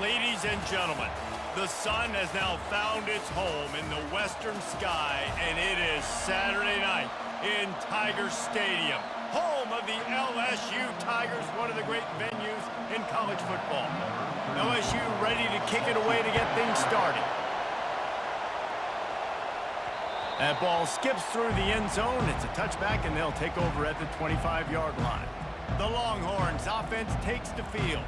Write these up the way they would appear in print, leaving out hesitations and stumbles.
Ladies and gentlemen, the sun has now found its home in the western sky, and it is Saturday night in Tiger Stadium, home of the LSU Tigers, one of the great venues in college football. LSU ready to kick it away to get things started. That ball skips through the end zone. It's a touchback, and they'll take over at the 25-yard line. The Longhorns offense takes the field.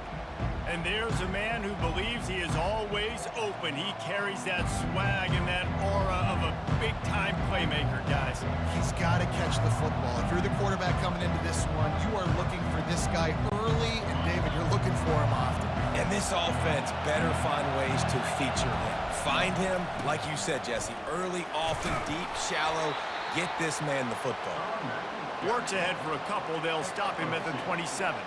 And there's a man who believes he is always open. He carries that swag and that aura of a big-time playmaker, guys. He's got to catch the football. If you're the quarterback coming into this one, you are looking for this guy early, and David, you're looking for him often. And this offense better find ways to feature him. Find him, like you said, Jesse, early, often, deep, shallow. Get this man the football. Works ahead for a couple. They'll stop him at the 27.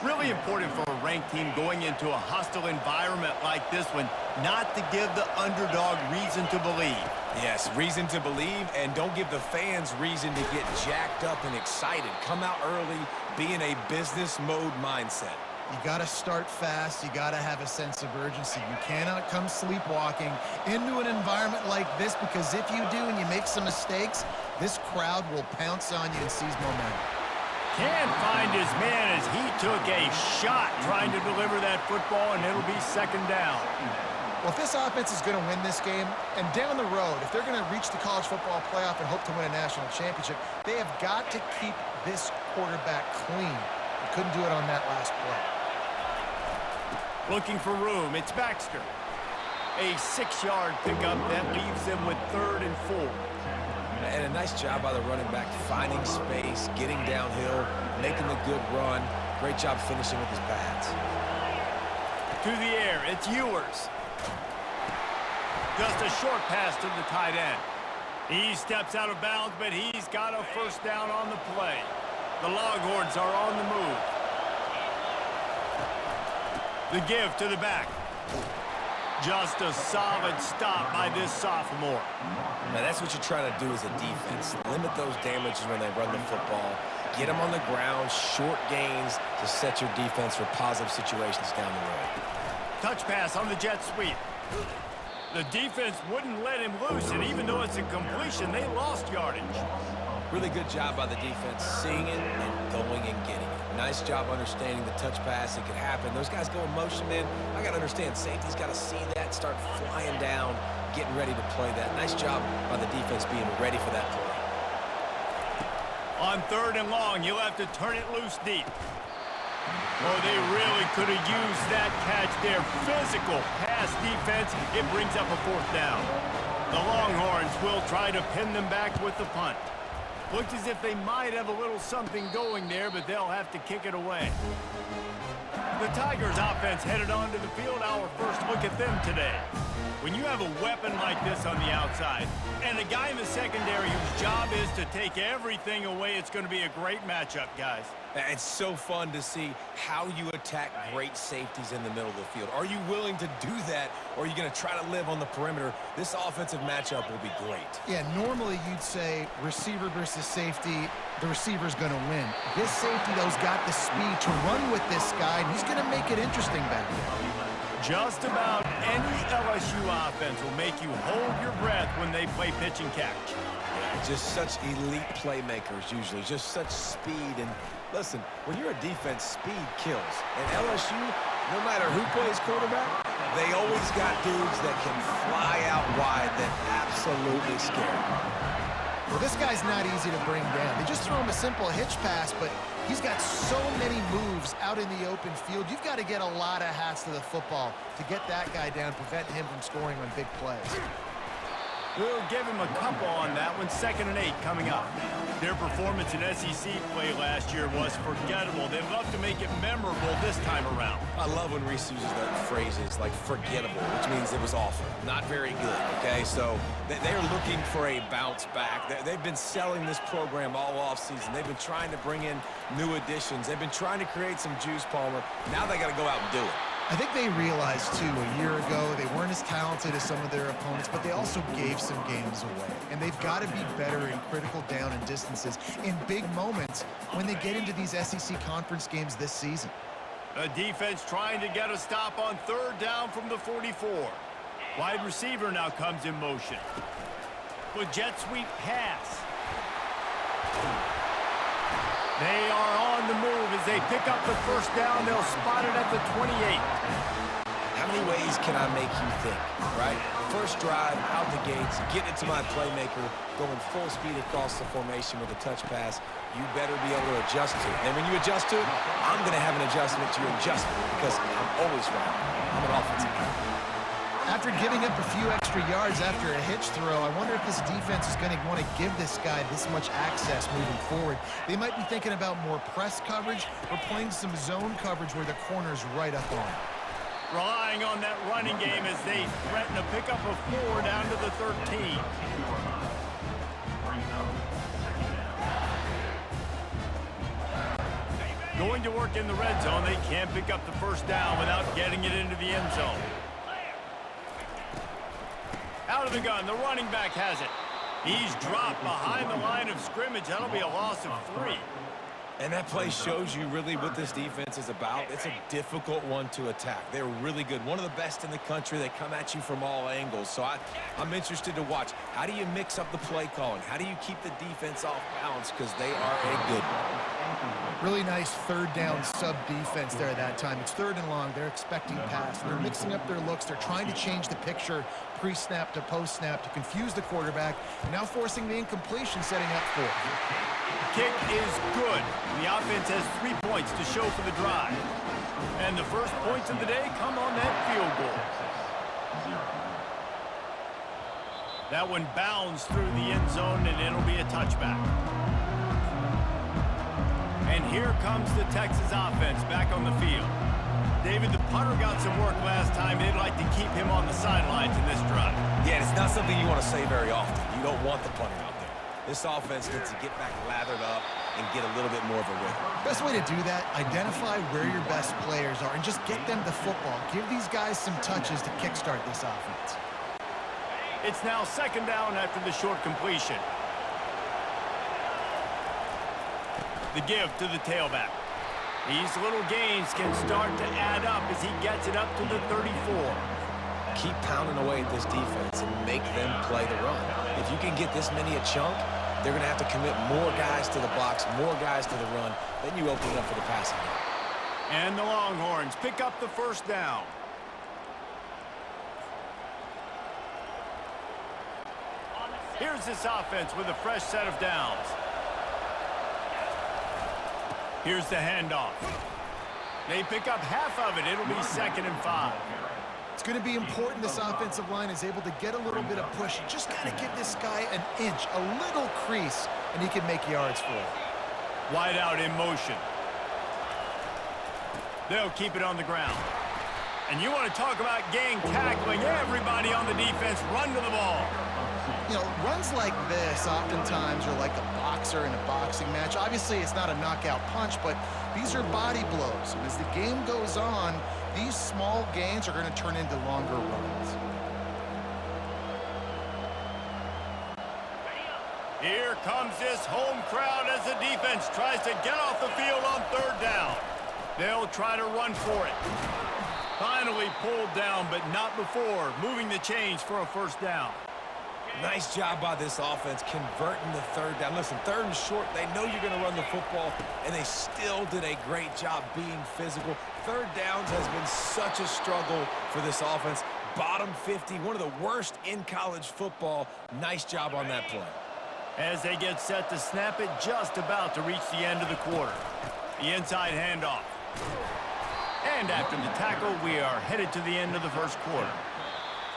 Really important for a ranked team going into a hostile environment like this one, not to give the underdog reason to believe. Yes, reason to believe, and don't give the fans reason to get jacked up and excited. Come out early, be in a business mode mindset. You got to start fast. You got to have a sense of urgency. You cannot come sleepwalking into an environment like this, because if you do and you make some mistakes, this crowd will pounce on you and seize momentum. Can't find his man as he took a shot trying to deliver that football, and it'll be second down. Well, if this offense is going to win this game, and down the road, if they're going to reach the college football playoff and hope to win a national championship, they have got to keep this quarterback clean. They couldn't do it on that last play. Looking for room, it's Baxter. A 6-yard pickup that leaves them with 3rd and 4. And a nice job by the running back, finding space, getting downhill, making the good run. Great job finishing with his pads. To the air, it's Ewers. Just a short pass to the tight end. He steps out of bounds, but he's got a first down on the play. The Longhorns are on the move. The give to the back. Just a solid stop by this sophomore. Now, that's what you're trying to do as a defense. Limit those damages when they run the football. Get them on the ground, short gains to set your defense for positive situations down the road. Touch pass on the jet sweep. The defense wouldn't let him loose, and even though it's a completion, they lost yardage. Really good job by the defense, seeing it and going and getting it. Nice job understanding the touch pass. It could happen. Those guys go in motion, man. I got to understand, safety's got to see that, start flying down, getting ready to play that. Nice job by the defense being ready for that play. On 3rd and long, you'll have to turn it loose deep. Oh, they really could have used that catch there. Physical pass defense. It brings up a 4th down. The Longhorns will try to pin them back with the punt. Looks as if they might have a little something going there, but they'll have to kick it away. The Tigers offense headed onto the field. Our first look at them today. When you have a weapon like this on the outside and a guy in the secondary whose job is to take everything away, it's going to be a great matchup, guys. It's so fun to see how you attack great safeties in the middle of the field. Are you willing to do that, or are you going to try to live on the perimeter? This offensive matchup will be great. Yeah, normally you'd say receiver versus safety, the receiver's going to win. This safety, though, has got the speed to run with this guy, and he's going to make it interesting back there. Just about any LSU offense will make you hold your breath when they play pitch and catch. Yeah, just such elite playmakers usually, just such speed. And listen, when you're a defense, speed kills. And LSU, no matter who plays quarterback, they always got dudes that can fly out wide that absolutely scare them. Well, this guy's not easy to bring down. They just throw him a simple hitch pass, but he's got so many moves out in the open field. You've got to get a lot of hats to the football to get that guy down, prevent him from scoring on big plays. We'll give him a couple on that one. 2nd and 8 coming up. Their performance in SEC play last year was forgettable. They'd love to make it memorable this time around. I love when Reese uses that phrases like forgettable, which means it was awful, not very good, okay? So they're looking for a bounce back. They've been selling this program all offseason. They've been trying to bring in new additions. They've been trying to create some juice, Palmer. Now they got to go out and do it. I think they realized, too, a year ago they weren't as talented as some of their opponents, but they also gave some games away. And they've got to be better in critical down and distances in big moments when they get into these SEC conference games this season. The defense trying to get a stop on third down from the 44. Wide receiver now comes in motion. With jet sweep pass. They are on the move as they pick up the first down. They'll spot it at the 28. How many ways can I make you think, right? First drive, out the gates, get it to my playmaker, going full speed across the formation with a touch pass. You better be able to adjust to it. And when you adjust to it, I'm going to have an adjustment to your adjustment because I'm always right. I'm an offensive guy. After giving up a few extra yards after a hitch throw, I wonder if this defense is going to want to give this guy this much access moving forward. They might be thinking about more press coverage or playing some zone coverage where the corner's right up on it. Relying on that running game as they threaten to pick up a 4 down to the 13. Going to work in the red zone. They can't pick up the first down without getting it into the end zone. Out of the gun, the running back has it. He's dropped behind the line of scrimmage. That'll be a loss of 3. And that play shows you really what this defense is about. It's a difficult one to attack. They're really good. One of the best in the country. They come at you from all angles. So I'm interested to watch. How do you mix up the play calling? How do you keep the defense off balance? Because they are a good one. Really nice third down sub defense there at that time. It's third and long. They're expecting pass. They're mixing up their looks. They're trying to change the picture pre-snap to post-snap to confuse the quarterback. Now forcing the incompletion, setting up for it. Kick is good. The offense has 3 points to show for the drive. And the first points of the day come on that field goal. That one bounds through the end zone, and it'll be a touchback. And here comes the Texas offense back on the field. David, the punter got some work last time. They'd like to keep him on the sidelines in this drive. Yeah, it's not something you want to say very often. You don't want the punter out there. This offense needs to get back lathered up and get a little bit more of a rhythm. Best way to do that, identify where your best players are and just get them the football. Give these guys some touches to kickstart this offense. It's now second down after the short completion. The give to the tailback. These little gains can start to add up as he gets it up to the 34. Keep pounding away at this defense and make them play the run. If you can get this many a chunk, they're going to have to commit more guys to the box, more guys to the run. Then you open up for the passing game. And the Longhorns pick up the first down. Here's this offense with a fresh set of downs. Here's the handoff. They pick up half of it. It'll be 2nd and 5. It's going to be important this offensive line is able to get a little bit of push. You just got to give this guy an inch, a little crease, and he can make yards for it. Wide out in motion. They'll keep it on the ground. And you want to talk about gang tackling. Everybody on the defense run to the ball. You know, runs like this oftentimes are like a boxer in a boxing match. Obviously, it's not a knockout punch, but these are body blows. And as the game goes on, these small gains are going to turn into longer runs. Here comes this home crowd as the defense tries to get off the field on third down. They'll try to run for it. Finally pulled down, but not before moving the chains for a first down. Nice job by this offense converting the third down. Listen, third and short, they know you're going to run the football, and they still did a great job being physical. Third downs has been such a struggle for this offense. Bottom 50, one of the worst in college football. Nice job on that play. As they get set to snap it, just about to reach the end of the quarter. The inside handoff. And after the tackle, we are headed to the end of the first quarter.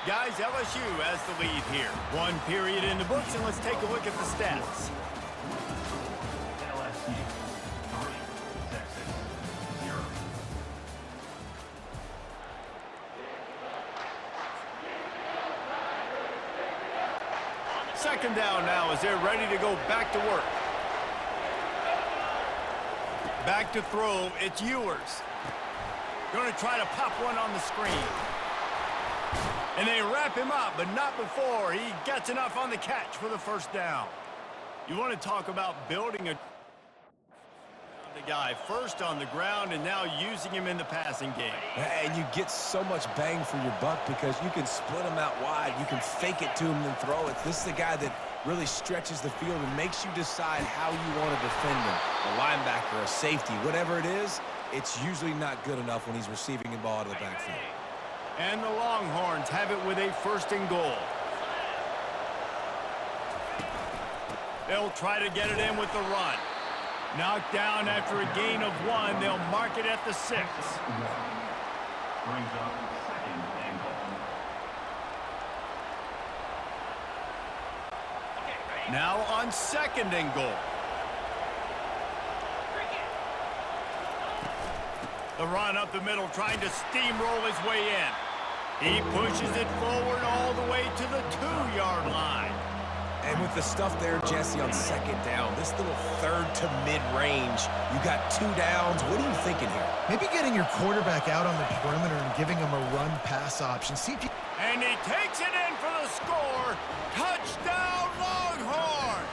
Guys, LSU has the lead here. 1 period in the books, and let's take a look at the stats. LSU 3, Texas 0. Second down now as they're ready to go back to work. Back to throw, it's Ewers. Going to try to pop one on the screen. And they wrap him up, but not before he gets enough on the catch for the first down. You want to talk about building a... to guy, first on the ground and now using him in the passing game. And you get so much bang for your buck because you can split him out wide. You can fake it to him and throw it. This is the guy that really stretches the field and makes you decide how you want to defend him. A linebacker, a safety, whatever it is, it's usually not good enough when he's receiving the ball out of the backfield. And the Longhorns have it with a 1st and goal. They'll try to get it in with the run. Knocked down after a gain of 1. They'll mark it at the 6. Brings up 2nd and goal. Now on 2nd and goal. The run up the middle, trying to steamroll his way in. He pushes it forward all the way to the 2-yard line. And with the stuff there, Jesse, on 2nd down, this little 3rd to mid-range, you got 2 downs. What are you thinking here? Maybe getting your quarterback out on the perimeter and giving him a run-pass option. See if you... And he takes it in for the score. Touchdown, Longhorns!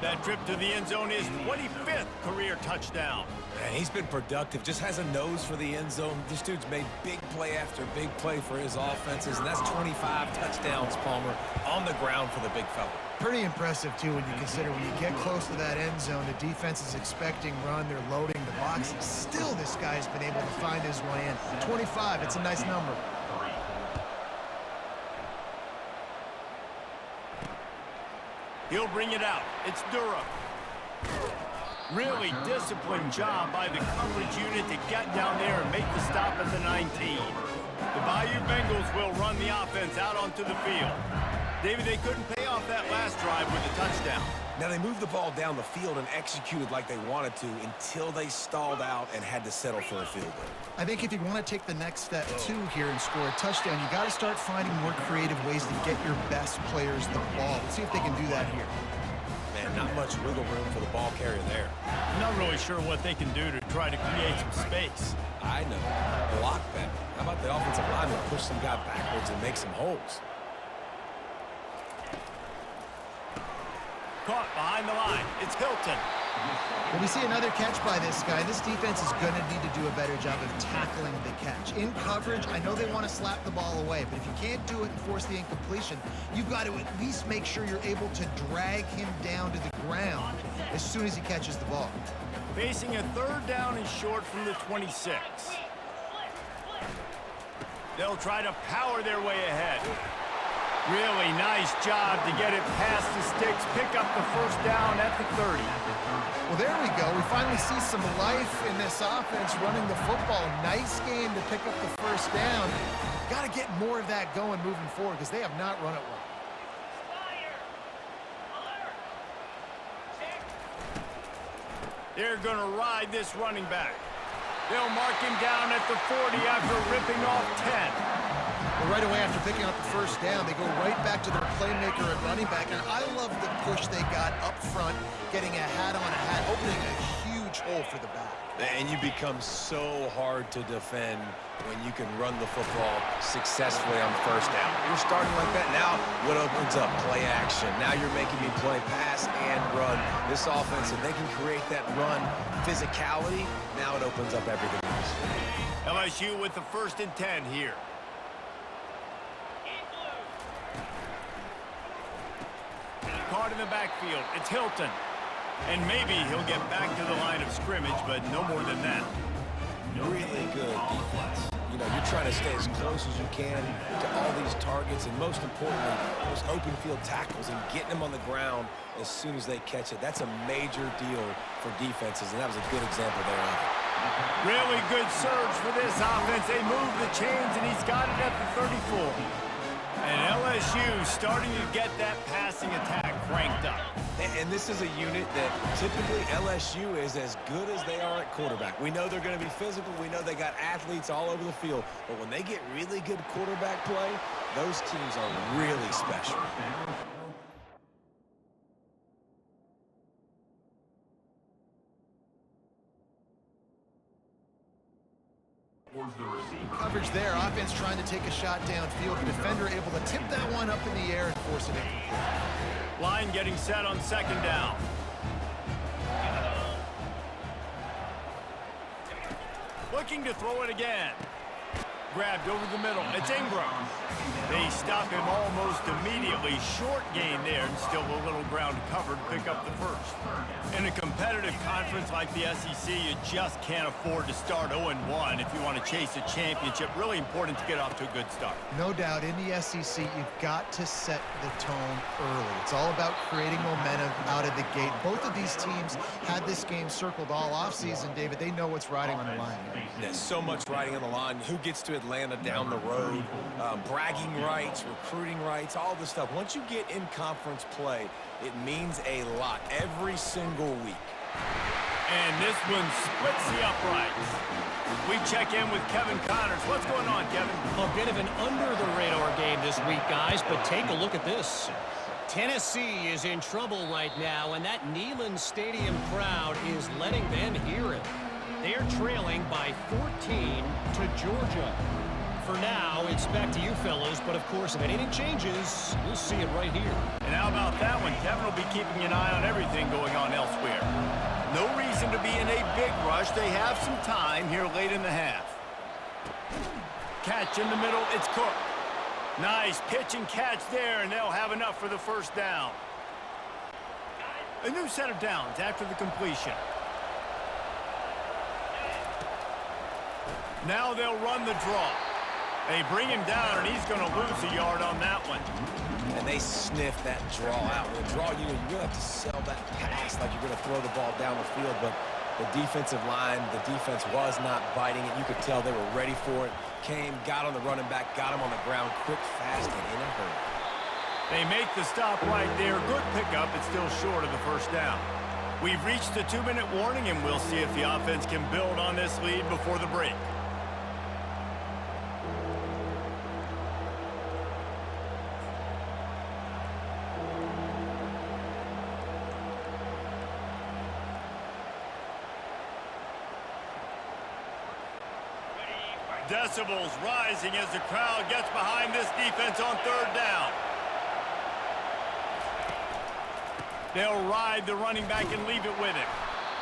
That trip to the end zone is 25th career touchdown. Man, he's been productive, just has a nose for the end zone. This dude's made big play after big play for his offenses, and that's 25 touchdowns, Palmer, on the ground for the big fella. Pretty impressive, too, when you consider when you get close to that end zone, the defense is expecting run, they're loading the box. Still, this guy's been able to find his way in. 25, it's a nice number. He'll bring it out. It's Durham. Really disciplined job by the coverage unit to get down there and make the stop at the 19. The Bayou Bengals will run the offense out onto the field. David, they couldn't pay off that last drive with a touchdown. Now, they moved the ball down the field and executed like they wanted to until they stalled out and had to settle for a field goal. I think if you want to take the next step, too, here and score a touchdown, you got to start finding more creative ways to get your best players the ball. Let's see if they can do that here. Man, not much wiggle room for the ball carrier there. I'm not really sure what they can do to try to create some space. I know. Block better. How about the offensive lineman push some guy backwards and make some holes? Caught behind the line. It's Hilton. When we see another catch by this guy, this defense is going to need to do a better job of tackling the catch. In coverage, I know they want to slap the ball away, but if you can't do it and force the incompletion, you've got to at least make sure you're able to drag him down to the ground as soon as he catches the ball. Facing a 3rd down and short from the 26. They'll try to power their way ahead. Really nice job to get it past the sticks, pick up the 1st down at the 30. Well, there we go. We finally see some life in this offense running the football. Nice game to pick up the 1st down. Got to get more of that going moving forward because they have not run it well. They're going to ride this running back. They'll mark him down at the 40 after ripping off 10. Well, right away after picking up the 1st down, they go right back to their playmaker at running back. And I love the push they got up front, getting a hat on a hat, opening a huge hole for the back. And you become so hard to defend when you can run the football successfully on 1st down. You're starting like that. Now, what opens up? Play action. Now you're making me play pass and run. This offense, if they can create that run physicality, now it opens up everything else. LSU with the 1st and 10 here. Caught in the backfield. It's Hilton. And maybe he'll get back to the line of scrimmage, but no more than that. Really good defense. You know, you're trying to stay as close as you can to all these targets, and most importantly, those open field tackles and getting them on the ground as soon as they catch it. That's a major deal for defenses, and that was a good example there of it. Really good surge for this offense. They move the chains, and he's got it at the 34. And LSU starting to get that passing attack cranked up. And this is a unit that typically LSU is as good as they are at quarterback. We know they're going to be physical. We know they got athletes all over the field. But when they get really good quarterback play, those teams are really special. Coverage there. Offense trying to take a shot downfield. The defender able to tip that one up in the air and force it incomplete. Line getting set on 2nd down. Looking to throw it again. Grabbed over the middle. It's Ingram. They stop him almost immediately. Short gain there, and still a little ground covered to pick up the first. In a competitive conference like the SEC, you just can't afford to start 0-1 if you want to chase a championship. Really important to get off to a good start. No doubt, in the SEC, you've got to set the tone early. It's all about creating momentum out of the gate. Both of these teams had this game circled all offseason, David. They know what's riding on the line here. There's so much riding on the line. Who gets to Atlanta down the road? Bragging rights, recruiting rights, all this stuff. Once you get in conference play, it means a lot every single week. And this one splits the uprights. We check in with Kevin Connors. What's going on, Kevin? A bit of an under-the-radar game this week, guys, but take a look at this. Tennessee is in trouble right now, and that Neyland Stadium crowd is letting them hear it. They're trailing by 14 to Georgia. For now, it's back to you fellas, but of course, if anything changes, we'll see it right here. And how about that one? Kevin will be keeping an eye on everything going on elsewhere. No reason to be in a big rush. They have some time here late in the half. Catch in the middle. It's Cook. Nice pitch and catch there, and they'll have enough for the first down. A new set of downs after the completion. Now they'll run the draw. They bring him down, and he's going to lose a yard on that one. And they sniff that draw out. When they draw you, you're going to have to sell that pass like you're going to throw the ball down the field. But the defensive line, the defense was not biting it. You could tell they were ready for it. Came, got on the running back, got him on the ground quick, fast, and in a hurry. They make the stop right there. Good pickup. It's still short of the first down. We've reached the 2-minute warning, and we'll see if the offense can build on this lead before the break. Decibels rising as the crowd gets behind this defense on third down. They'll ride the running back and leave it with him.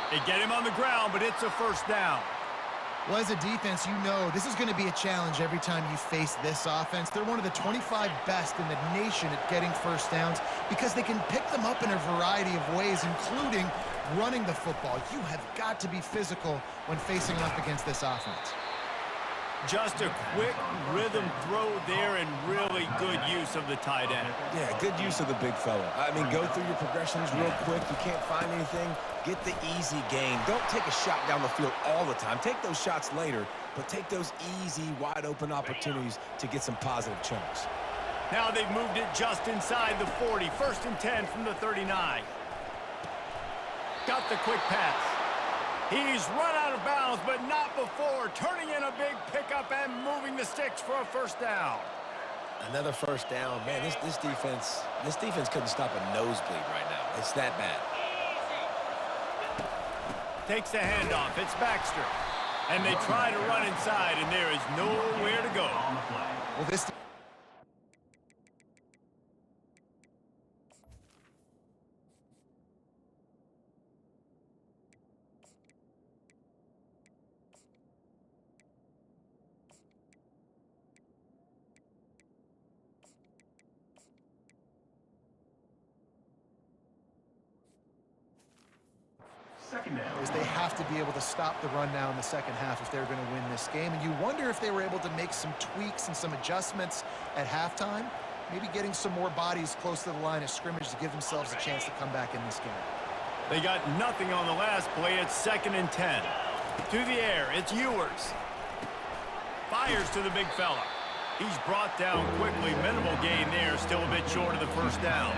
They get him on the ground, but it's a first down. Well, as a defense, you know this is going to be a challenge every time you face this offense. They're one of the 25 best in the nation at getting first downs because they can pick them up in a variety of ways, including running the football. You have got to be physical when facing off against this offense. Just a quick rhythm throw there and really good use of the tight end. Yeah, good use of the big fella. I mean, go through your progressions real quick. You can't find anything, get the easy gain. Don't take a shot down the field all the time. Take those shots later, but take those easy, wide-open opportunities to get some positive chunks. Now they've moved it just inside the 40. 1st and 10 from the 39. Got the quick pass. He's run out of bounds, but not before. Turning in a big pickup and moving the sticks for a first down. Another first down. Man, this defense couldn't stop a nosebleed right now. It's that bad. Takes the handoff. It's Baxter. And they try to run inside, and there is nowhere to go. Well, this is they have to be able to stop the run now in the second half if they're going to win this game. And you wonder if they were able to make some tweaks and some adjustments at halftime, maybe getting some more bodies close to the line of scrimmage to give themselves a chance to come back in this game. They got nothing on the last play. It's 2nd and 10. To the air, it's Ewers. Fires to the big fella. He's brought down quickly. Minimal gain there, still a bit short of the first down.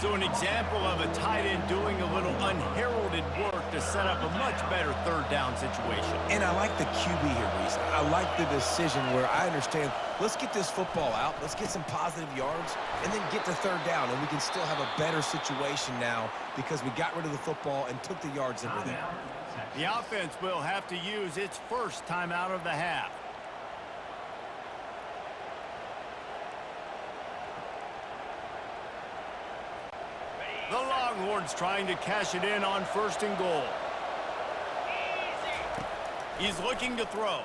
So an example of a tight end doing a little unheralded work to set up a much better third down situation. And I like the QB here, Reese. I like the decision where I understand, let's get this football out, let's get some positive yards, and then get to third down, and we can still have a better situation now because we got rid of the football and took the yards that were there. The offense will have to use its first time out of the half. The Longhorns trying to cash it in on 1st and goal. He's looking to throw.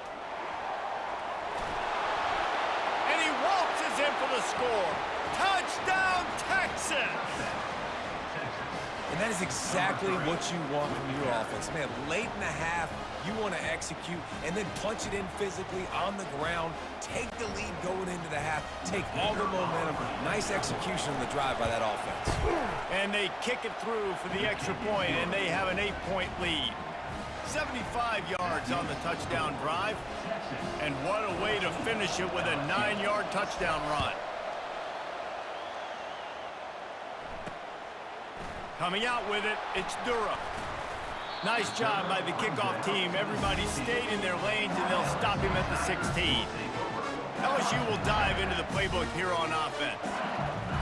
And he waltzes in for the score. Touchdown, Texas! And that is exactly what you want from your offense. Man, late in the half, you want to execute and then punch it in physically on the ground, take the lead going into the half, take all the momentum. Nice execution on the drive by that offense. And they kick it through for the extra point, and they have an 8-point lead. 75 yards on the touchdown drive. And what a way to finish it with a 9-yard touchdown run. Coming out with it, it's Durham. Nice job by the kickoff team. Everybody stayed in their lanes, and they'll stop him at the 16. LSU will dive into the playbook here on offense.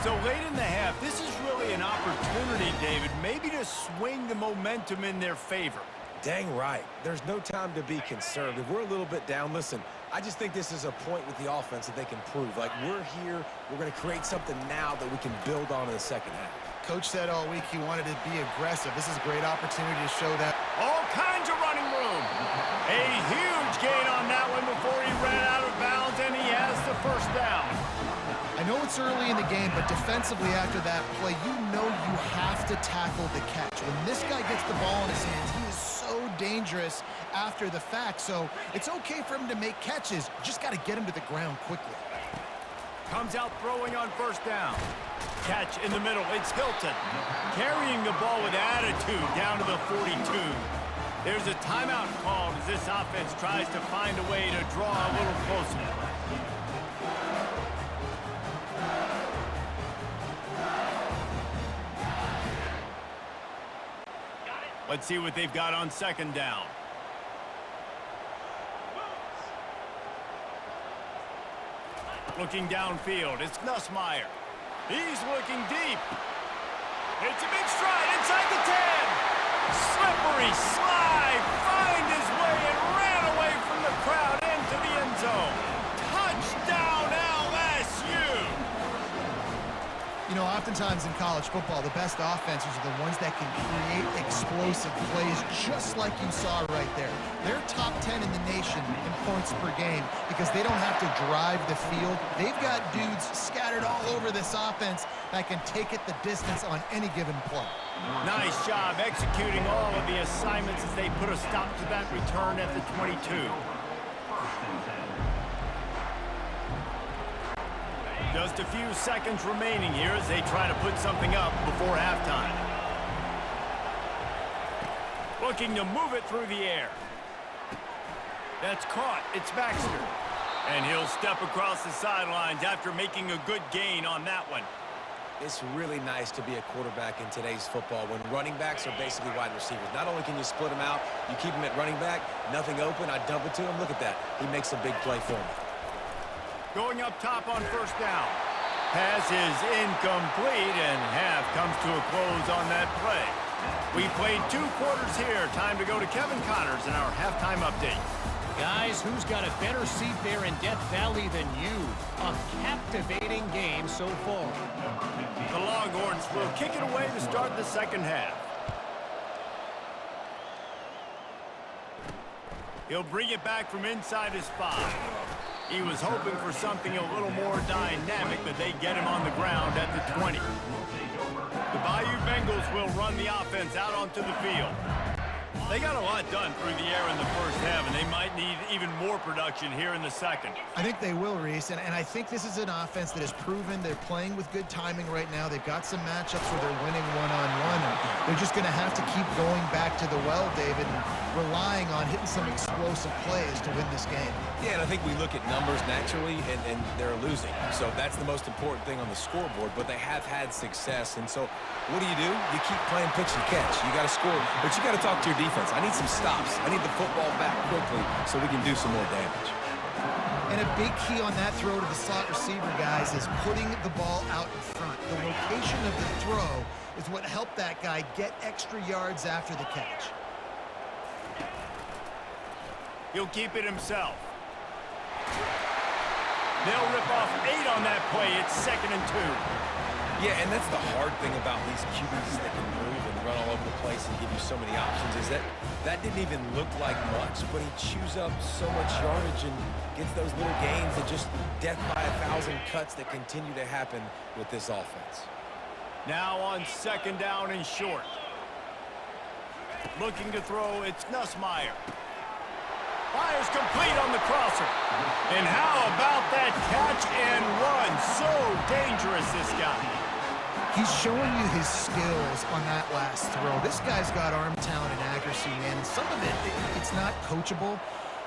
So late in the half, this is really an opportunity, David, maybe to swing the momentum in their favor. Dang right. There's no time to be conservative. We're a little bit down. Listen, I just think this is a point with the offense that they can prove. Like, we're here. We're going to create something now that we can build on in the second half. Coach said all week he wanted to be aggressive. This is a great opportunity to show that. All kinds of running room. A huge gain on that one before he ran out of bounds, and he has the first down. I know it's early in the game, but defensively after that play, you know you have to tackle the catch. When this guy gets the ball in his hands, he is so dangerous after the fact. So it's okay for him to make catches. You just got to get him to the ground quickly. Comes out throwing on first down. Catch in the middle. It's Hilton. Carrying the ball with attitude down to the 42. There's a timeout called as this offense tries to find a way to draw a little closer. Let's see what they've got on second down. Looking downfield, it's Nussmeier. He's looking deep. It's a big stride inside the 10. Slippery slide, find his way and ran away from the crowd into the end zone. Touchdown, LSU! You know, oftentimes in college football, the best offenses are the ones that can create explosive plays just like you saw right there. They're top 10 in the nation in points per game because they don't have to drive the field. They've got dudes scattered all over this offense that can take it the distance on any given play. Nice job executing all of the assignments as they put a stop to that return at the 22. Just a few seconds remaining here as they try to put something up before halftime. Looking to move it through the air. That's caught. It's Baxter. And he'll step across the sidelines after making a good gain on that one. It's really nice to be a quarterback in today's football when running backs are basically wide receivers. Not only can you split them out, you keep them at running back, nothing open, I dump it to him. Look at that. He makes a big play for me. Going up top on first down. Pass is incomplete, and half comes to a close on that play. We played 2 quarters here. Time to go to Kevin Connors in our halftime update. Guys, who's got a better seat there in Death Valley than you? A captivating game so far. The Longhorns will kick it away to start the second half. He'll bring it back from inside his 5. He was hoping for something a little more dynamic, but they get him on the ground at the 20. The Bayou Bengals will run the offense out onto the field. They got a lot done through the air in the first half, and they might need even more production here in the second. I think they will, Reese, and I think this is an offense that has proven they're playing with good timing right now. They've got some matchups where they're winning one-on-one, and they're just going to have to keep going back to the well, David, and relying on hitting some explosive plays to win this game. Yeah, and I think we look at numbers naturally, and they're losing. So that's the most important thing on the scoreboard, but they have had success. And so what do? You keep playing pitch and catch. You got to score, but you got to talk to your defense. I need some stops. I need the football back quickly so we can do some more damage. And a big key on that throw to the slot receiver, guys, is putting the ball out in front. The location of the throw is what helped that guy get extra yards after the catch. He'll keep it himself. They'll rip off 8 on that play. It's 2nd and 2. Yeah, and that's the hard thing about these QBs that can move and run all over the place and give you so many options is that that didn't even look like much, but he chews up so much yardage and gets those little gains and just death by 1,000 cuts that continue to happen with this offense. Now on second down and short. Looking to throw, it's Nussmeier. Fires complete on the crosser. And how about that catch and run? So dangerous, this guy. He's showing you his skills on that last throw. This guy's got arm talent and accuracy, man. And some of it's not coachable.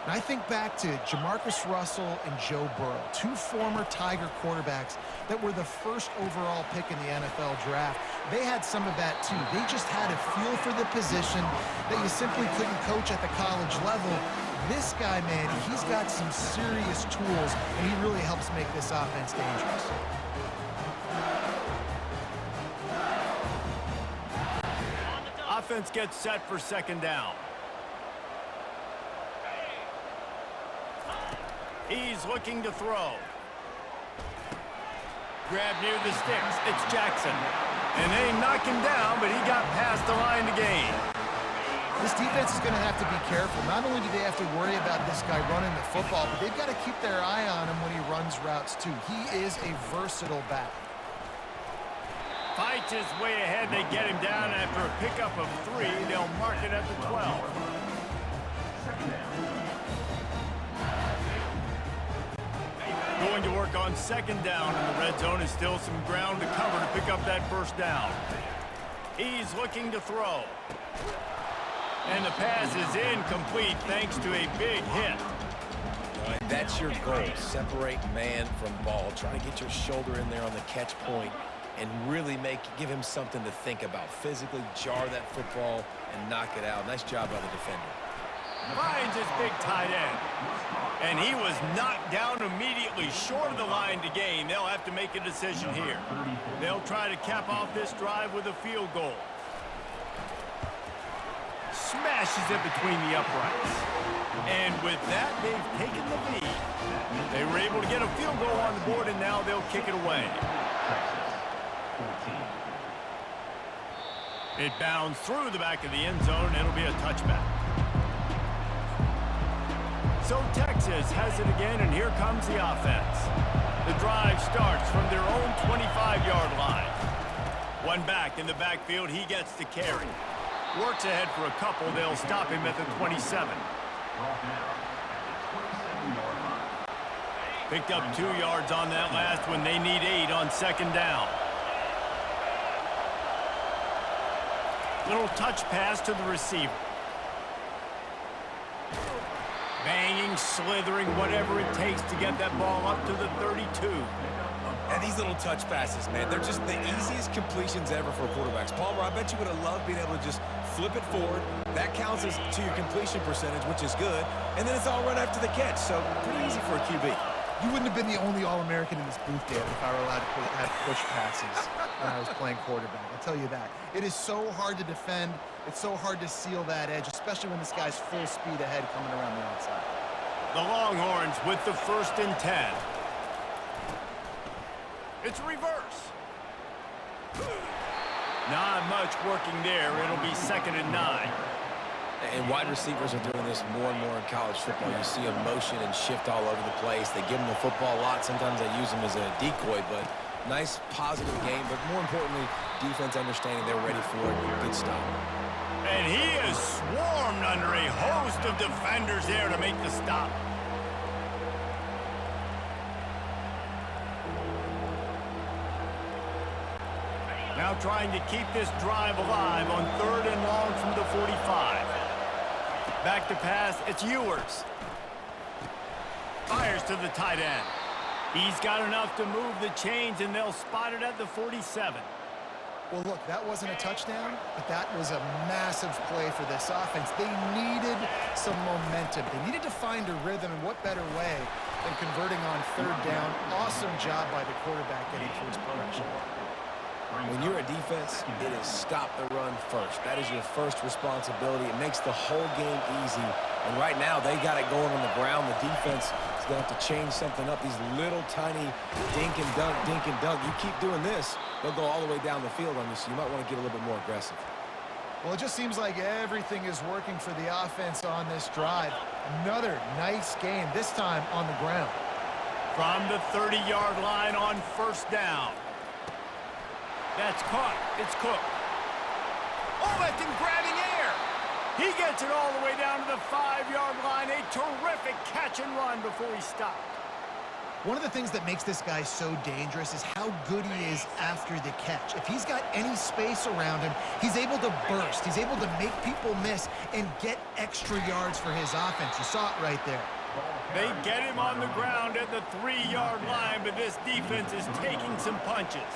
And I think back to Jamarcus Russell and Joe Burrow, two former Tiger quarterbacks that were the first overall pick in the NFL draft. They had some of that too. They just had a feel for the position that you simply couldn't coach at the college level. This guy, man, he's got some serious tools, and he really helps make this offense dangerous. Offense gets set for second down. He's looking to throw. Grab near the sticks. It's Jackson. And they knock him down, but he got past the line to gain. This defense is going to have to be careful. Not only do they have to worry about this guy running the football, but they've got to keep their eye on him when he runs routes too. He is a versatile back. Fights his way ahead. They get him down after a pickup of 3. They'll mark it at the 12. Going to work on second down in the red zone is still some ground to cover to pick up that first down. He's looking to throw. And the pass is incomplete thanks to a big hit. All right, that's your goal. Separate man from ball. Try to get your shoulder in there on the catch point and really give him something to think about. Physically jar that football and knock it out. Nice job by the defender. Finds his big tight end. And he was knocked down immediately short of the line to gain. They'll have to make a decision here. They'll try to cap off this drive with a field goal. Smashes it between the uprights. And with that, they've taken the lead. They were able to get a field goal on the board, and now they'll kick it away. It bounds through the back of the end zone, and it'll be a touchback. So Texas has it again, and here comes the offense. The drive starts from their own 25-yard line. One back in the backfield, he gets to carry. Works ahead for a couple. They'll stop him at the 27. Picked up 2 yards on that last one. They need 8 on second down. Little touch pass to the receiver. Banging, slithering, whatever it takes to get that ball up to the 32. And these little touch passes, man, they're just the easiest completions ever for quarterbacks. Palmer, I bet you would have loved being able to just flip it forward. That counts as to your completion percentage, which is good. And then it's all right after the catch, so pretty easy for a QB. You wouldn't have been the only All-American in this booth, David, if I were allowed to have push passes when I was playing quarterback. I'll tell you that. It is so hard to defend. It's so hard to seal that edge, especially when this guy's full speed ahead coming around the outside. The Longhorns with the 1st and 10. It's reverse. Not much working there. It'll be 2nd and 9. And wide receivers are doing this more and more in college football. You see them motion and shift all over the place. They give them the football a lot. Sometimes they use them as a decoy, but nice, positive game. But more importantly, defense understanding they're ready for it. Good stop. And he is swarmed under a host of defenders there to make the stop. Now trying to keep this drive alive on 3rd and long from the 45. Back to pass, it's Ewers. Fires to the tight end. He's got enough to move the chains, and they'll spot it at the 47. Well, look, that wasn't a touchdown, but that was a massive play for this offense. They needed some momentum. They needed to find a rhythm, and what better way than converting on 3rd down. Awesome job by the quarterback getting through his progression. When you're a defense, it is stop the run first. That is your first responsibility. It makes the whole game easy. And right now, they got it going on the ground. The defense is going to have to change something up. These little tiny dink and dunk, dink and dunk. You keep doing this, they'll go all the way down the field on you, so you might want to get a little bit more aggressive. Well, it just seems like everything is working for the offense on this drive. Another nice game, this time on the ground. From the 30-yard line on first down. That's caught. It's Cook. Oh, that thing grabbing air. He gets it all the way down to the 5-yard line. A terrific catch and run before he stopped. One of the things that makes this guy so dangerous is how good he is after the catch. If he's got any space around him, he's able to burst. He's able to make people miss and get extra yards for his offense. You saw it right there. They get him on the ground at the 3-yard line, but this defense is taking some punches.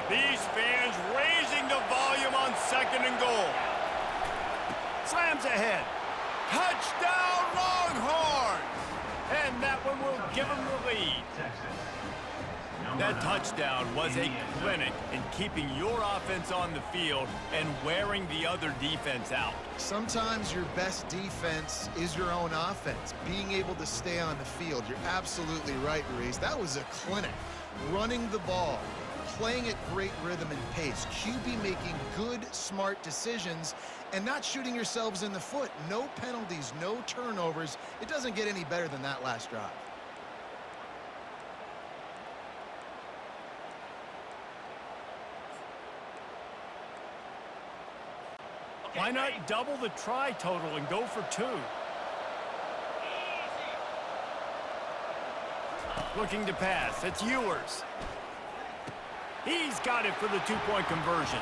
These fans raising the volume on 2nd and goal. Slams ahead. Touchdown, Longhorns! And that one will give them the lead. That touchdown was a clinic in keeping your offense on the field and wearing the other defense out. Sometimes your best defense is your own offense, being able to stay on the field. You're absolutely right, Reese. That was a clinic. Running the ball, playing at great rhythm and pace, QB making good, smart decisions, and not shooting yourselves in the foot. No penalties, no turnovers. It doesn't get any better than that last drive. Why not double the try total and go for 2? Looking to pass. It's Ewers. He's got it for the 2-point conversion.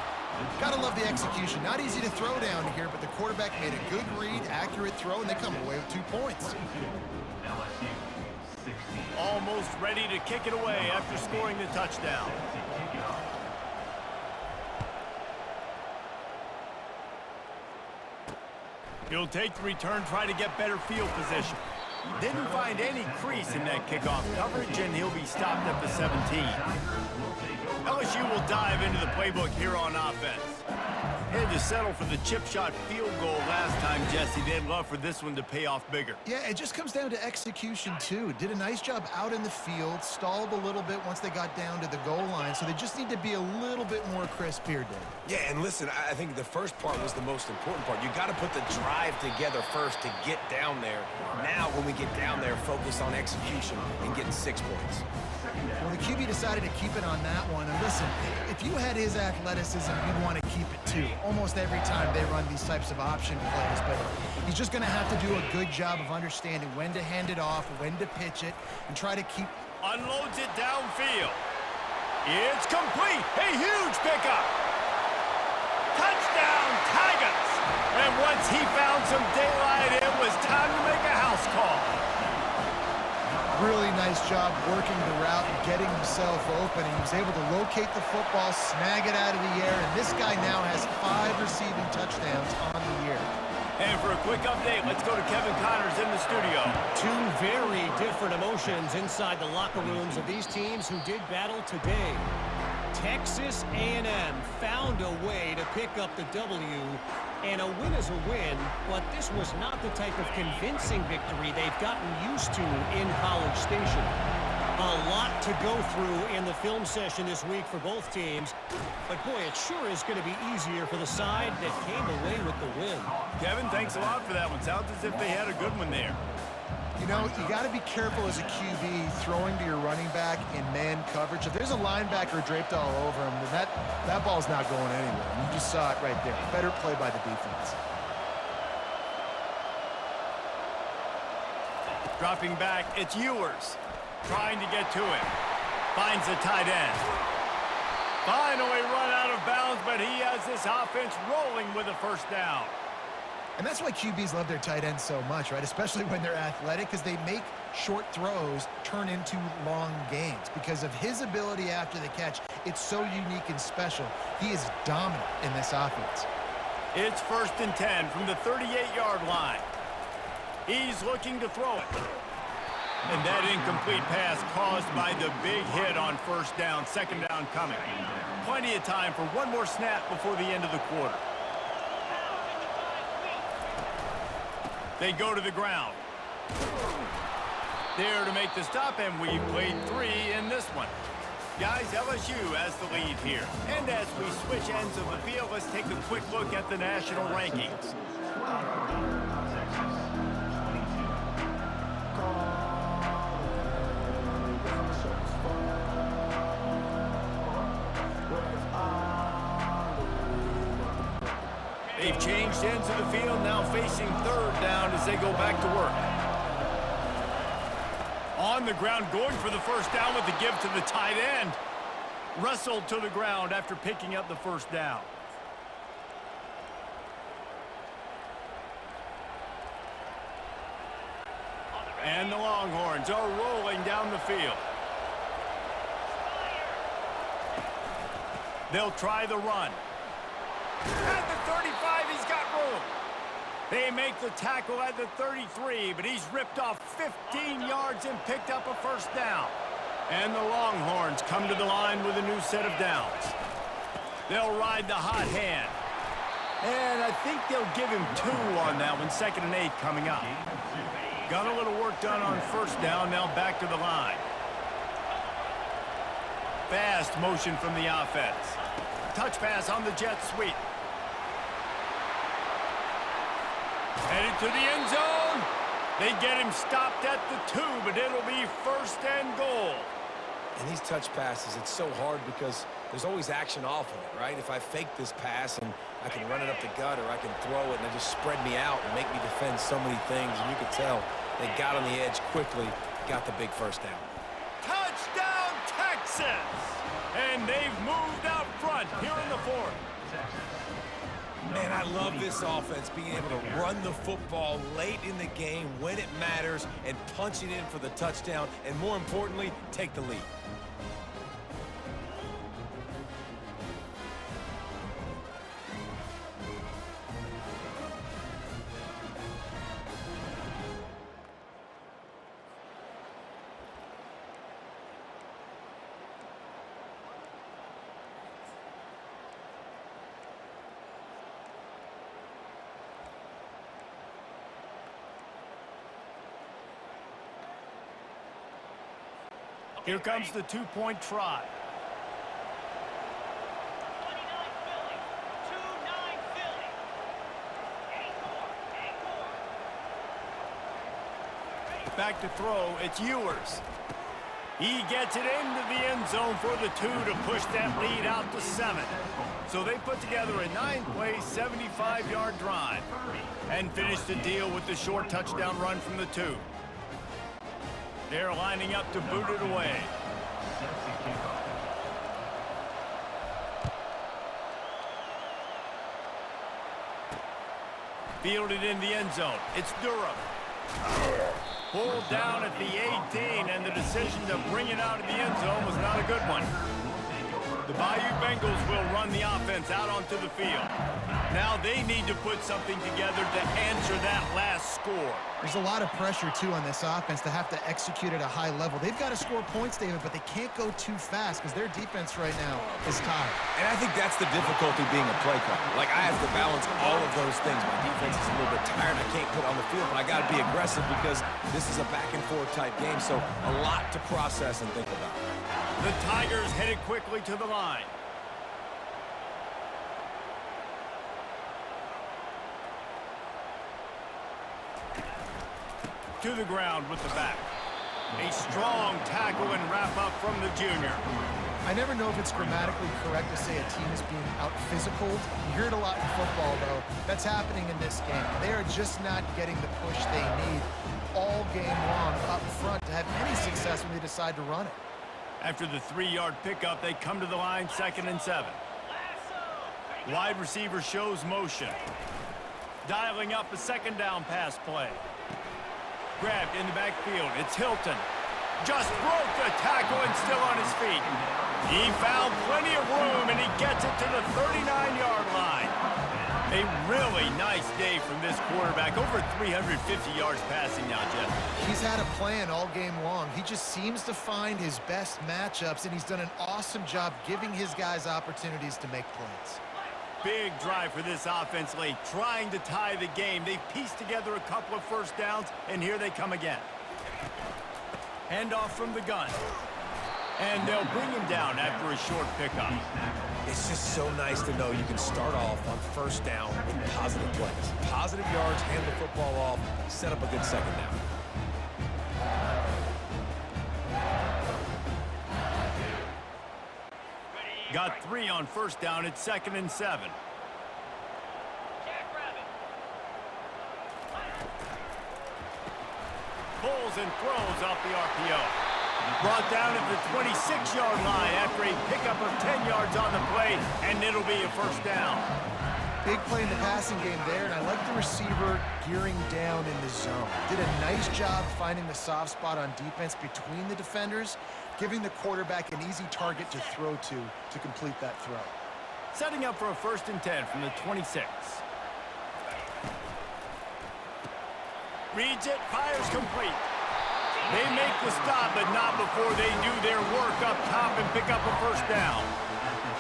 Gotta love the execution. Not easy to throw down here, but the quarterback made a good read, accurate throw, and they come away with 2 points. Almost ready to kick it away after scoring the touchdown. He'll take the return, try to get better field position. Didn't find any crease in that kickoff coverage, and he'll be stopped at the 17. LSU will dive into the playbook here on offense. Had to settle for the chip shot field goal last time, Jesse. They'd love for this one to pay off bigger. Yeah, it just comes down to execution, too. Did a nice job out in the field, stalled a little bit once they got down to the goal line, so they just need to be a little bit more crisp here, Dave. Yeah, and listen, I think the first part was the most important part. You got to put the drive together first to get down there. Now, when we get down there, focus on execution and getting 6 points. Well, the QB decided to keep it on that one. And listen, if you had his athleticism, you'd want to keep it too. Almost every time they run these types of option plays. But he's just going to have to do a good job of understanding when to hand it off, when to pitch it, and try to keep... Unloads it downfield. It's complete. A huge pickup. Touchdown, Tigers. And once he found some daylight, it was time to make a house call. Really nice job working the route and getting himself open. He was able to locate the football, snag it out of the air, and this guy now has 5 receiving touchdowns on the year. And for a quick update, let's go to Kevin Connors in the studio. 2 very different emotions inside the locker rooms of these teams who did battle today. Texas A&M found a way to pick up the W, and a win is a win, but this was not the type of convincing victory they've gotten used to in College Station. A lot to go through in the film session this week for both teams, but boy, it sure is going to be easier for the side that came away with the win. Kevin, thanks a lot for that one. Sounds as if they had a good one there. You know, you got to be careful as a QB throwing to your running back in man coverage. If there's a linebacker draped all over him, then that ball's not going anywhere. You just saw it right there. Better play by the defense. Dropping back, it's Ewers. Trying to get to it. Finds the tight end. Finally run out of bounds, but he has this offense rolling with a first down. And that's why QBs love their tight ends so much, right? Especially when they're athletic, because they make short throws turn into long gains. Because of his ability after the catch, it's so unique and special. He is dominant in this offense. It's 1st and 10 from the 38-yard line. He's looking to throw it. And that incomplete pass caused by the big hit on first down, second down coming. Plenty of time for one more snap before the end of the quarter. They go to the ground. There to make the stop, and we've played 3 in this one. Guys, LSU has the lead here. And as we switch ends of the field, let's take a quick look at the national rankings. They've changed ends of the field, now facing third down as they go back to work. On the ground, going for the first down with the give to the tight end. Wrestled to the ground after picking up the first down. And the Longhorns are rolling down the field. They'll try the run. At the 35, he's got room. They make the tackle at the 33, but he's ripped off 15 yards and picked up a first down. And the Longhorns come to the line with a new set of downs. They'll ride the hot hand. And I think they'll give him 2 on that one, 2nd and 8 coming up. Got a little work done on first down, now back to the line. Fast motion from the offense. Touch pass on the jet sweep. Headed to the end zone. They get him stopped at the 2, but it'll be 1st and goal. And these touch passes, it's so hard because there's always action off of it, right? If I fake this pass and I can run it up the gut or I can throw it and it just spread me out and make me defend so many things. And you could tell they got on the edge quickly, got the big first down. Touchdown, Texas! And they've moved out front here in the 4th. Man, I love this offense, being able to run the football late in the game when it matters and punch it in for the touchdown, and more importantly, take the lead. Here comes the 2-point try. Back to throw, it's Ewers. He gets it into the end zone for the 2 to push that lead out to 7. So they put together a 9-play, 75-yard drive and finish the deal with the short touchdown run from the 2. They're lining up to boot it away. Fielded in the end zone. It's Durham. Pulled down at the 18, and the decision to bring it out of the end zone was not a good one. The Bayou Bengals will run the offense out onto the field. Now they need to put something together to answer that last score. There's a lot of pressure, too, on this offense to have to execute at a high level. They've got to score points, David, but they can't go too fast because their defense right now is tired. And I think that's the difficulty being a play caller. Like, I have to balance all of those things. My defense is a little bit tired. I can't put on the field, but I got to be aggressive because this is a back-and-forth type game, so a lot to process and think about. The Tigers headed quickly to the line. To the ground with the back. A strong tackle and wrap up from the junior. I never know if it's grammatically correct to say a team is being out-physical. You hear it a lot in football, though. That's happening in this game. They are just not getting the push they need all game long up front to have any success when they decide to run it. After the 3-yard pickup, they come to the line, 2nd and 7. Wide receiver shows motion. Dialing up a 2nd down pass play. Grabbed in the backfield. It's Hilton. Just broke the tackle and still on his feet. He found plenty of room, and he gets it to the 39-yard line. A really nice day from this quarterback. Over 350 yards passing now, Jeff. He's had a plan all game long. He just seems to find his best matchups, and he's done an awesome job giving his guys opportunities to make plays. Big drive for this offense late, trying to tie the game. They've pieced together a couple of first downs, and here they come again. Handoff from the gun. And they'll bring him down after a short pickup. It's just so nice to know you can start off on first down with positive plays. Positive yards, hand the football off, set up a good second down. Got 3 on first down. It's 2nd and 7. Pulls and throws off the RPO. Brought down at the 26-yard line after a pickup of 10 yards on the play, and it'll be a first down. Big play in the passing game there, and I like the receiver gearing down in the zone. Did a nice job finding the soft spot on defense between the defenders, giving the quarterback an easy target to throw to complete that throw. Setting up for a 1st and 10 from the 26. Reads it, fires complete. They make the stop, but not before they do their work up top and pick up a first down.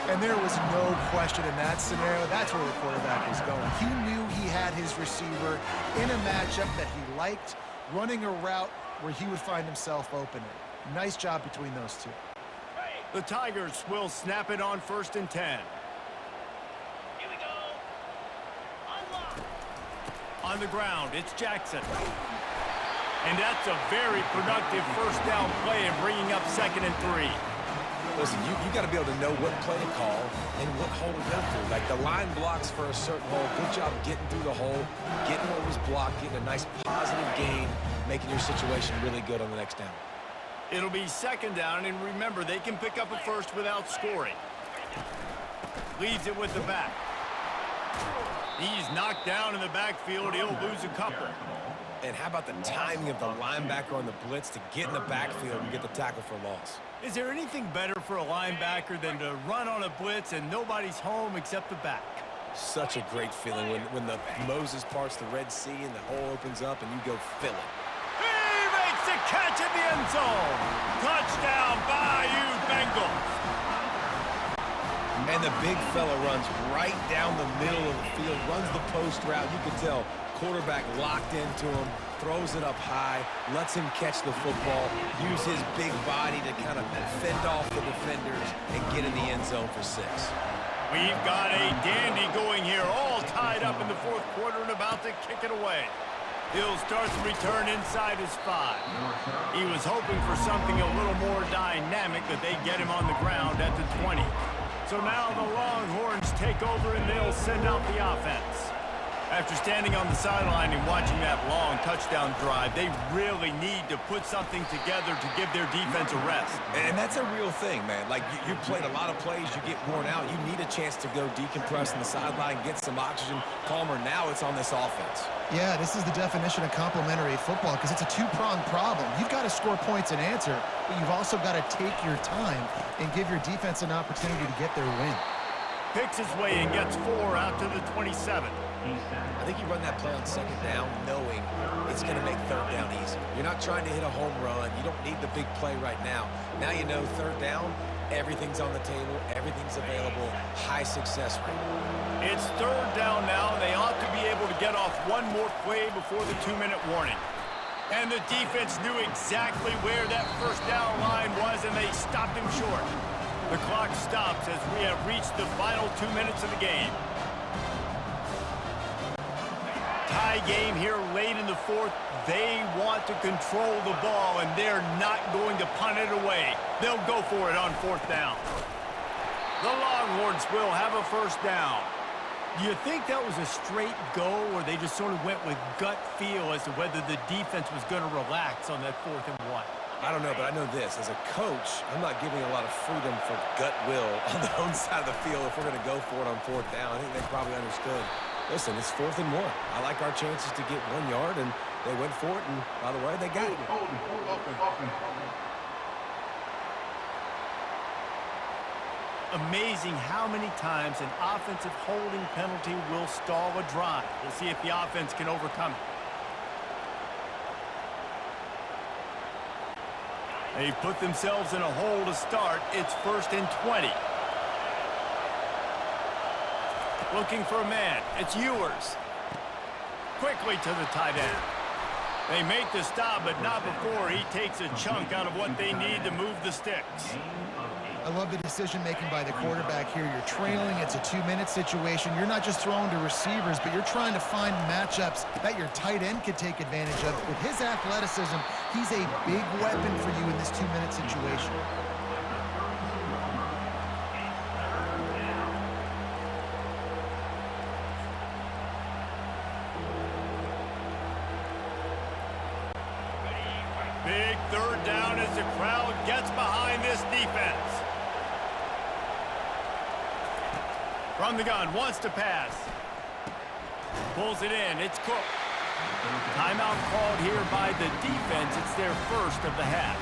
And there was no question in that scenario. That's where the quarterback was going. He knew he had his receiver in a matchup that he liked, running a route where he would find himself open. Nice job between those two. The Tigers will snap it on 1st and 10. Here we go. Unlock. On the ground, it's Jackson. And that's a very productive first down play and bringing up 2nd and 3. Listen, you got to be able to know what play to call and what hole to go through. Like the line blocks for a certain hole. Good job getting through the hole, getting what was blocked, getting a nice positive gain, making your situation really good on the next down. It'll be 2nd down, and remember, they can pick up a first without scoring. Leaves it with the back. He's knocked down in the backfield. He'll lose a couple. And how about the timing of the linebacker on the blitz to get in the backfield and get the tackle for a loss? Is there anything better for a linebacker than to run on a blitz and nobody's home except the back? Such a great feeling when the Moses parts the Red Sea and the hole opens up and you go fill it. He makes the catch in the end zone. Touchdown, Bayou Bengals. And the big fella runs right down the middle of the field, runs the post route. You can tell quarterback locked into him, throws it up high, lets him catch the football, use his big body to kind of fend off the defenders and get in the end zone for 6. We've got a dandy going here, all tied up in the 4th quarter and about to kick it away. He'll start the return inside his 5. He was hoping for something a little more dynamic, but they get him on the ground at the 20. So now the Longhorns take over and they'll send out the offense. After standing on the sideline and watching that long touchdown drive, they really need to put something together to give their defense a rest. And that's a real thing, man. Like, you played a lot of plays, you get worn out. You need a chance to go decompress on the sideline, get some oxygen, calmer. Now it's on this offense. Yeah, this is the definition of complementary football because it's a two-pronged problem. You've got to score points and answer, but you've also got to take your time and give your defense an opportunity to get their win. Picks his way and gets 4 out to the 27. I think you run that play on 2nd down knowing it's going to make 3rd down easy. You're not trying to hit a home run. You don't need the big play right now. Now you know 3rd down, everything's on the table, everything's available, high success rate. It's 3rd down now. They ought to be able to get off one more play before the 2-minute warning. And the defense knew exactly where that first down line was, and they stopped him short. The clock stops as we have reached the final 2 minutes of the game. Tie game here late in the 4th. They want to control the ball, and they're not going to punt it away. They'll go for it on 4th down. The Longhorns will have a first down. Do you think that was a straight go, or they just sort of went with gut feel as to whether the defense was going to relax on that 4th and 1? I don't know, but I know this. As a coach, I'm not giving a lot of freedom for gut will on the own side of the field if we're going to go for it on 4th down. I think they probably understood. Listen, it's 4th and 1. I like our chances to get 1 yard, and they went for it, and by the way, they got it. amazing how many times an offensive holding penalty will stall a drive. We'll see if the offense can overcome it. They've put themselves in a hole to start. It's 1st and 20. Looking for a man. It's Ewers. Quickly to the tight end. They make the stop, but not before he takes a chunk out of what they need to move the sticks. I love the decision-making by the quarterback here. You're trailing. It's a 2-minute situation. You're not just throwing to receivers, but you're trying to find matchups that your tight end could take advantage of. With his athleticism, he's a big weapon for you in this 2-minute situation. Big 3rd down as the crowd gets behind this defense. From the gun, wants to pass. Pulls it in, it's Cook. Timeout called here by the defense. It's their first of the half.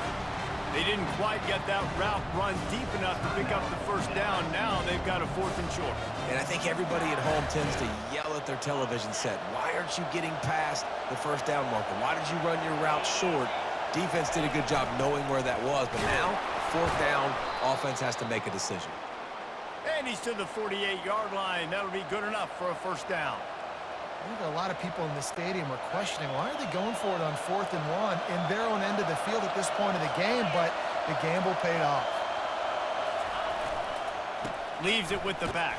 They didn't quite get that route run deep enough to pick up the 1st down. Now they've got a 4th and short. And I think everybody at home tends to yell at their television set. Why aren't you getting past the 1st down marker? Why did you run your route short? Defense did a good job knowing where that was, but now, 4th down, offense has to make a decision. And he's to the 48-yard line. That'll be good enough for a 1st down. I think a lot of people in the stadium were questioning, why are they going for it on 4th and 1 in their own end of the field at this point of the game, but the gamble paid off. Leaves it with the back.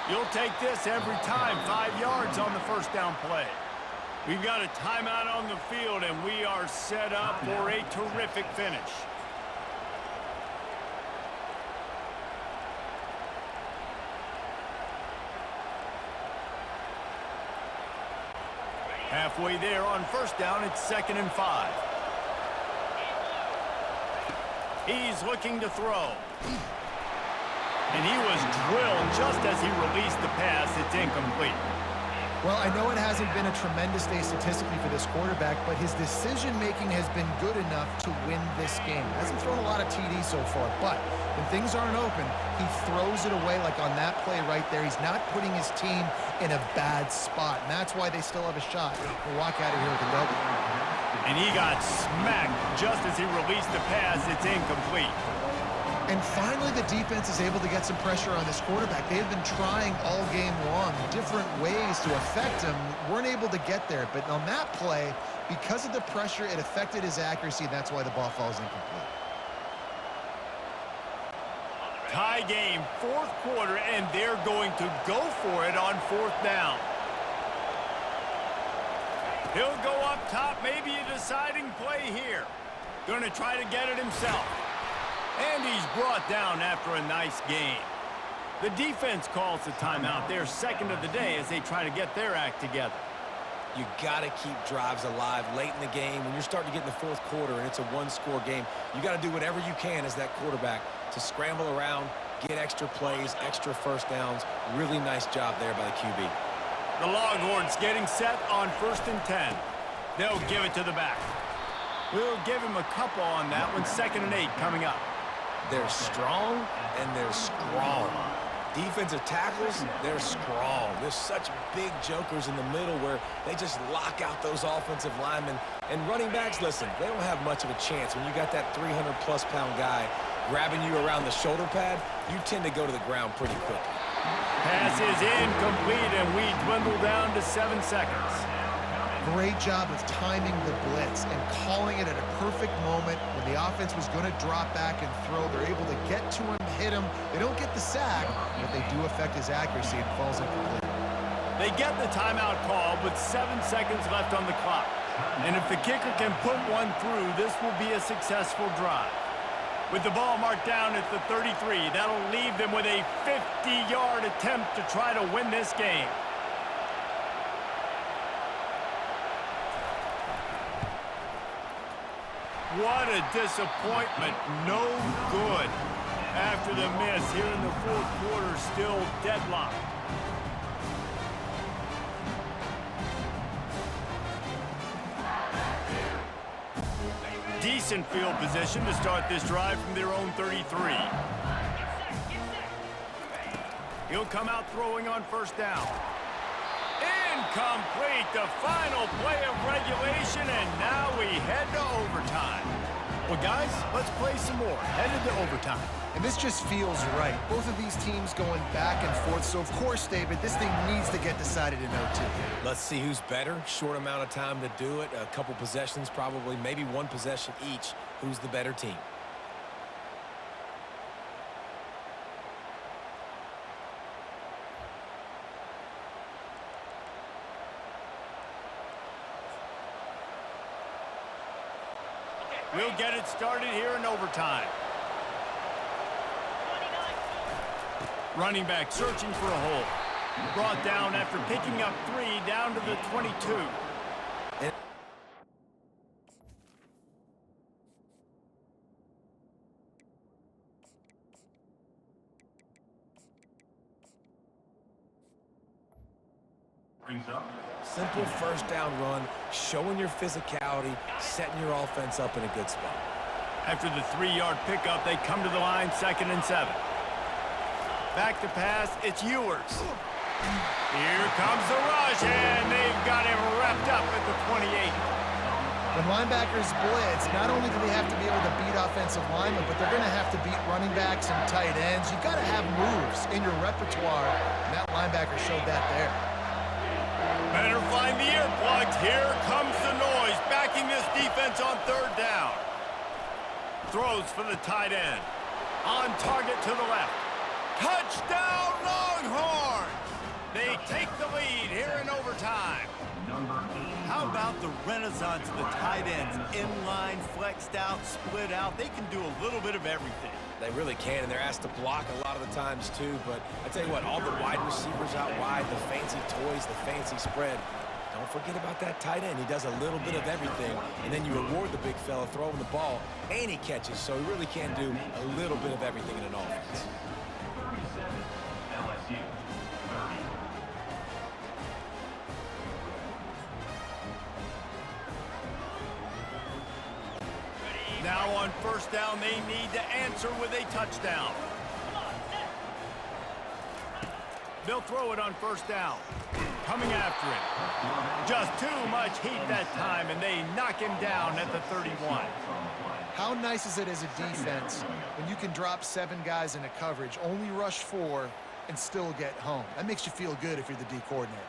You'll take this every time. 5 yards on the 1st down play. We've got a timeout on the field, and we are set up for a terrific finish. Halfway there on 1st down, it's 2nd and 5. He's looking to throw. And he was drilled just as he released the pass. It's incomplete. Well, I know it hasn't been a tremendous day statistically for this quarterback, but his decision-making has been good enough to win this game. Hasn't thrown a lot of TDs so far, but when things aren't open, he throws it away like on that play right there. He's not putting his team in a bad spot, and that's why they still have a shot to walk out of here with a W. And he got smacked just as he released the pass. It's incomplete. And finally, the defense is able to get some pressure on this quarterback. They have been trying all game long different ways to affect him. Weren't able to get there. But on that play, because of the pressure, it affected his accuracy, and that's why the ball falls incomplete. Tie game, 4th quarter, and they're going to go for it on 4th down. He'll go up top, maybe a deciding play here. Going to try to get it himself. And he's brought down after a nice gain. The defense calls the timeout. They're 2nd of the day as they try to get their act together. You got to keep drives alive late in the game. When you're starting to get in the 4th quarter and it's a 1-score game, you got to do whatever you can as that quarterback to scramble around, get extra plays, extra 1st downs. Really nice job there by the QB. The Longhorns getting set on 1st and 10. They'll give it to the back. We'll give him a couple on that one. 2nd and 8 coming up. They're strong, and they're strong. Defensive tackles, they're strong. There's such big jokers in the middle where they just lock out those offensive linemen. And running backs, listen, they don't have much of a chance. When you got that 300-plus pound guy grabbing you around the shoulder pad, you tend to go to the ground pretty quickly. Pass is incomplete, and we dwindle down to 7 seconds. Great job of timing the blitz and calling it at a perfect moment when the offense was going to drop back and throw. They're able to get to him, hit him. They don't get the sack, but they do affect his accuracy and falls incomplete. They get the timeout call with 7 seconds left on the clock. And if the kicker can put one through, this will be a successful drive. With the ball marked down at the 33, that'll leave them with a 50-yard attempt to try to win this game. What a disappointment. No good. After the miss here in the 4th quarter, still deadlocked. Decent field position to start this drive from their own 33. He'll come out throwing on first down. Incomplete, the final play of regulation, and now we head to overtime. Well, guys, let's play some more. Headed to overtime. And this just feels right. Both of these teams going back and forth. So, of course, David, this thing needs to get decided in OT. Let's see who's better. Short amount of time to do it. A couple possessions, probably, maybe one possession each. Who's the better team? We'll get it started here in overtime. Running back searching for a hole. Brought down after picking up 3 down to the 22. Simple first down run, showing your physicality, setting your offense up in a good spot. After the 3-yard pickup, they come to the line, 2nd and 7. Back to pass, it's Ewers. Here comes the rush, and they've got him wrapped up at the 28. When linebackers blitz, not only do they have to be able to beat offensive linemen, but they're going to have to beat running backs and tight ends. You've got to have moves in your repertoire, and that linebacker showed that there. Better find the earplugs. Here comes the noise, backing this defense on 3rd down. Throws for the tight end. On target to the left. Touchdown, Longhorns! They take the lead here in overtime. How about the renaissance of the tight ends? Inline, flexed out, split out. They can do a little bit of everything. They really can, and they're asked to block a lot of the times, too. But I tell you what, all the wide receivers out wide, the fancy toys, the fancy spread, don't forget about that tight end. He does a little bit of everything, and then you reward the big fella throwing the ball, and he catches, so he really can do a little bit of everything in an offense. LSU, 30. Now on first down, they need to answer with a touchdown. They'll throw it on first down. Coming after it. Just too much heat that time, and they knock him down at the 31. How nice is it as a defense when you can drop 7 guys into coverage, only rush 4, and still get home? That makes you feel good if you're the D coordinator.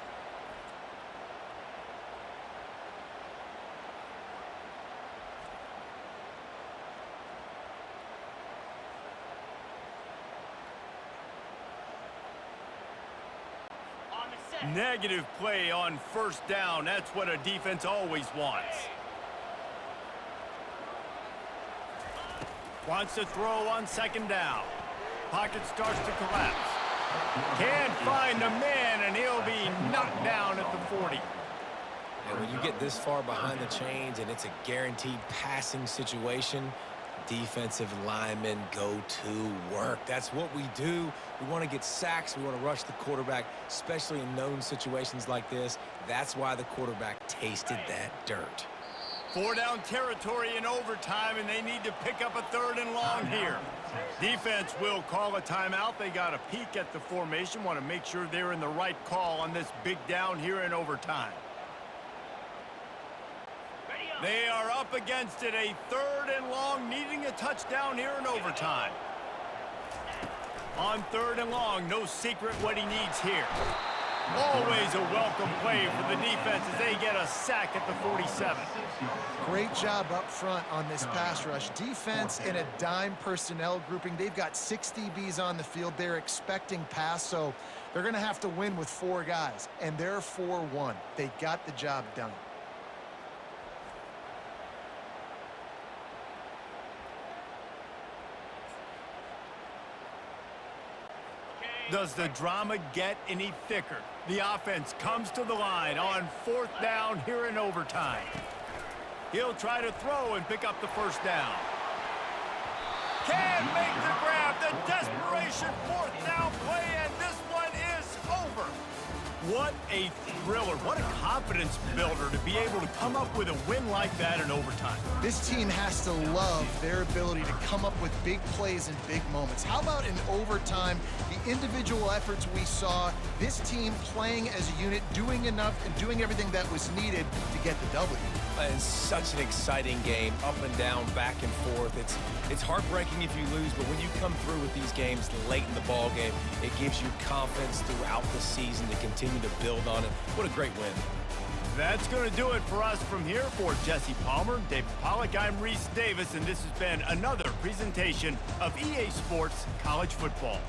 Negative play on first down. That's what a defense always wants. Wants to throw on 2nd down. Pocket starts to collapse. Can't find a man, and he'll be knocked down at the 40. And when you get this far behind the chains and it's a guaranteed passing situation, defensive linemen go to work. That's what we do. We want to get sacks. We want to rush the quarterback, especially in known situations like this. That's why the quarterback tasted that dirt. 4-down territory in overtime, and they need to pick up a 3rd and long here. Defense will call a timeout. They got a peek at the formation, want to make sure they're in the right call on this big down here in overtime. They are up against it, a 3rd and long, needing a touchdown here in overtime. On 3rd and long, no secret what he needs here. Always a welcome play for the defense as they get a sack at the 47. Great job up front on this pass rush. Defense in a dime personnel grouping. They've got 6 DBs on the field. They're expecting pass, so they're going to have to win with 4 guys, and they're 4-1. They got the job done. Does the drama get any thicker? The offense comes to the line on 4th down here in overtime. He'll try to throw and pick up the first down. Can make the grab, the desperation 4th down play, and this one is over. What a thriller. What a confidence builder to be able to come up with a win like that in overtime. This team has to love their ability to come up with big plays and big moments. How about in overtime, the individual efforts we saw, this team playing as a unit, doing enough and doing everything that was needed to get the W. It's such an exciting game, up and down, back and forth. It's heartbreaking if you lose, but when you come through with these games late in the ball game, it gives you confidence throughout the season to continue to build on it. What a great win. That's going to do it for us from here. For Jesse Palmer, David Pollack, I'm Reese Davis, and this has been another presentation of EA Sports College Football.